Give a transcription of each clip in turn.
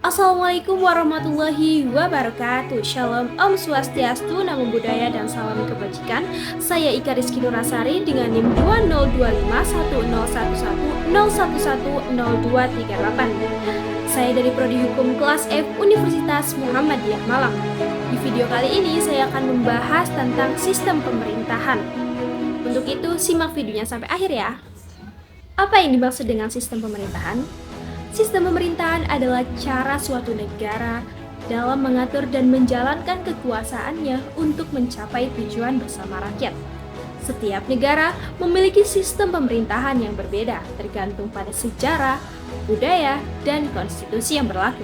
Assalamualaikum warahmatullahi wabarakatuh. Shalom, Om Swastiastu, Namo Buddhaya, dan salam kebajikan. Saya Ika Rizky Nurasari dengan NIM 2025101101110238. Saya dari Prodi Hukum kelas F Universitas Muhammadiyah Malang. Di video kali ini saya akan membahas tentang sistem pemerintahan. Untuk itu, simak videonya sampai akhir ya. Apa yang dimaksud dengan sistem pemerintahan? Sistem pemerintahan adalah cara suatu negara dalam mengatur dan menjalankan kekuasaannya untuk mencapai tujuan bersama rakyat. Setiap negara memiliki sistem pemerintahan yang berbeda, tergantung pada sejarah, budaya, dan konstitusi yang berlaku.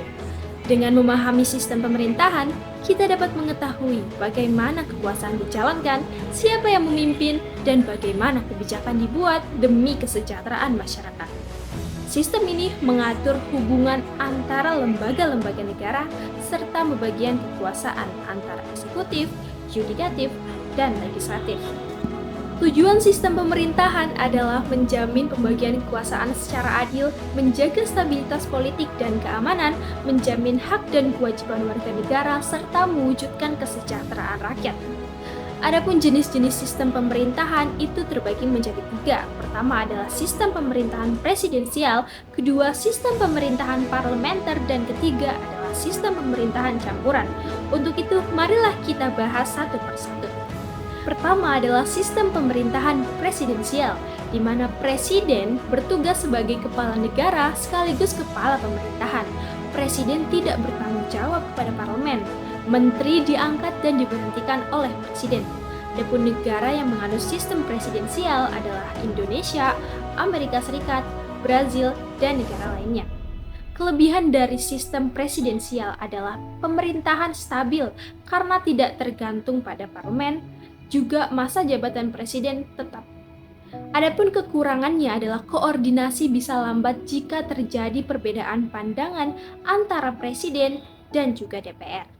Dengan memahami sistem pemerintahan, kita dapat mengetahui bagaimana kekuasaan dijalankan, siapa yang memimpin, dan bagaimana kebijakan dibuat demi kesejahteraan masyarakat. Sistem ini mengatur hubungan antara lembaga-lembaga negara serta pembagian kekuasaan antara eksekutif, yudikatif, dan legislatif. Tujuan sistem pemerintahan adalah menjamin pembagian kekuasaan secara adil, menjaga stabilitas politik dan keamanan, menjamin hak dan kewajiban warga negara, serta mewujudkan kesejahteraan rakyat. Adapun jenis-jenis sistem pemerintahan itu terbagi menjadi 3. Pertama adalah sistem pemerintahan presidensial, kedua sistem pemerintahan parlementer, dan ketiga adalah sistem pemerintahan campuran. Untuk itu, marilah kita bahas satu persatu. Pertama adalah sistem pemerintahan presidensial, di mana presiden bertugas sebagai kepala negara sekaligus kepala pemerintahan. Presiden tidak bertanggung jawab kepada parlemen. Menteri diangkat dan diberhentikan oleh presiden. Adapun negara yang menganut sistem presidensial adalah Indonesia, Amerika Serikat, Brazil, dan negara lainnya. Kelebihan dari sistem presidensial adalah pemerintahan stabil karena tidak tergantung pada parlemen, juga masa jabatan presiden tetap. Adapun kekurangannya adalah koordinasi bisa lambat jika terjadi perbedaan pandangan antara presiden dan juga DPR.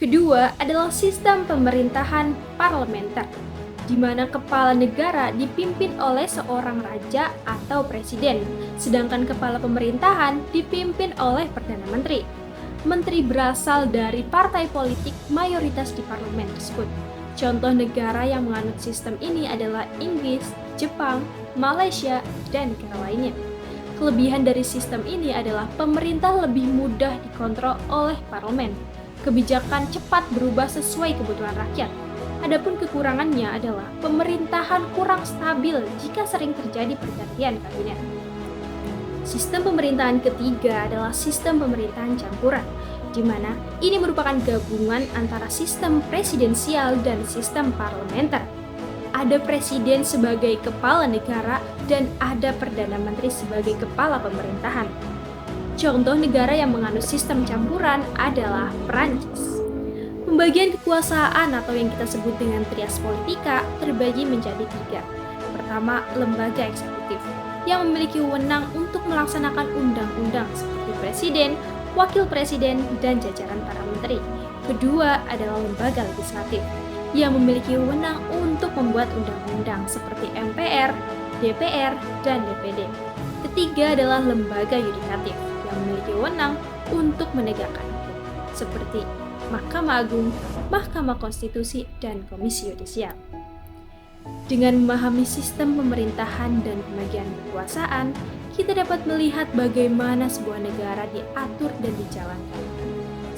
Kedua adalah sistem pemerintahan parlementer, di mana kepala negara dipimpin oleh seorang raja atau presiden, sedangkan kepala pemerintahan dipimpin oleh Perdana Menteri. Menteri berasal dari partai politik mayoritas di parlemen tersebut. Contoh negara yang menganut sistem ini adalah Inggris, Jepang, Malaysia, dan negara lainnya. Kelebihan dari sistem ini adalah pemerintah lebih mudah dikontrol oleh parlemen. Kebijakan cepat berubah sesuai kebutuhan rakyat. Adapun kekurangannya adalah pemerintahan kurang stabil jika sering terjadi pergantian kabinet. Sistem pemerintahan ketiga adalah sistem pemerintahan campuran, di mana ini merupakan gabungan antara sistem presidensial dan sistem parlementer. Ada presiden sebagai kepala negara dan ada perdana menteri sebagai kepala pemerintahan. Contoh negara yang menganut sistem campuran adalah Perancis. Pembagian kekuasaan atau yang kita sebut dengan trias politika terbagi menjadi 3. Pertama, lembaga eksekutif yang memiliki wewenang untuk melaksanakan undang-undang seperti presiden, wakil presiden, dan jajaran para menteri. Kedua adalah lembaga legislatif yang memiliki wewenang untuk membuat undang-undang seperti MPR, DPR, dan DPD. Ketiga adalah lembaga yudikatif yang memiliki wewenang untuk menegakkan hukum, seperti Mahkamah Agung, Mahkamah Konstitusi, dan Komisi Yudisial. Dengan memahami sistem pemerintahan dan pembagian kekuasaan, kita dapat melihat bagaimana sebuah negara diatur dan dijalankan.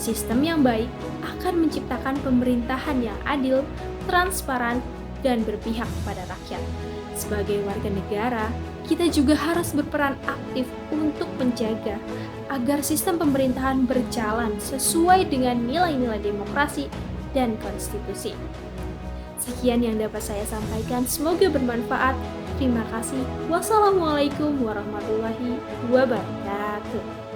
Sistem yang baik akan menciptakan pemerintahan yang adil, transparan, dan berpihak kepada rakyat. Sebagai warga negara, kita juga harus berperan aktif untuk menjaga agar sistem pemerintahan berjalan sesuai dengan nilai-nilai demokrasi dan konstitusi. Sekian yang dapat saya sampaikan, semoga bermanfaat. Terima kasih. Wassalamualaikum warahmatullahi wabarakatuh.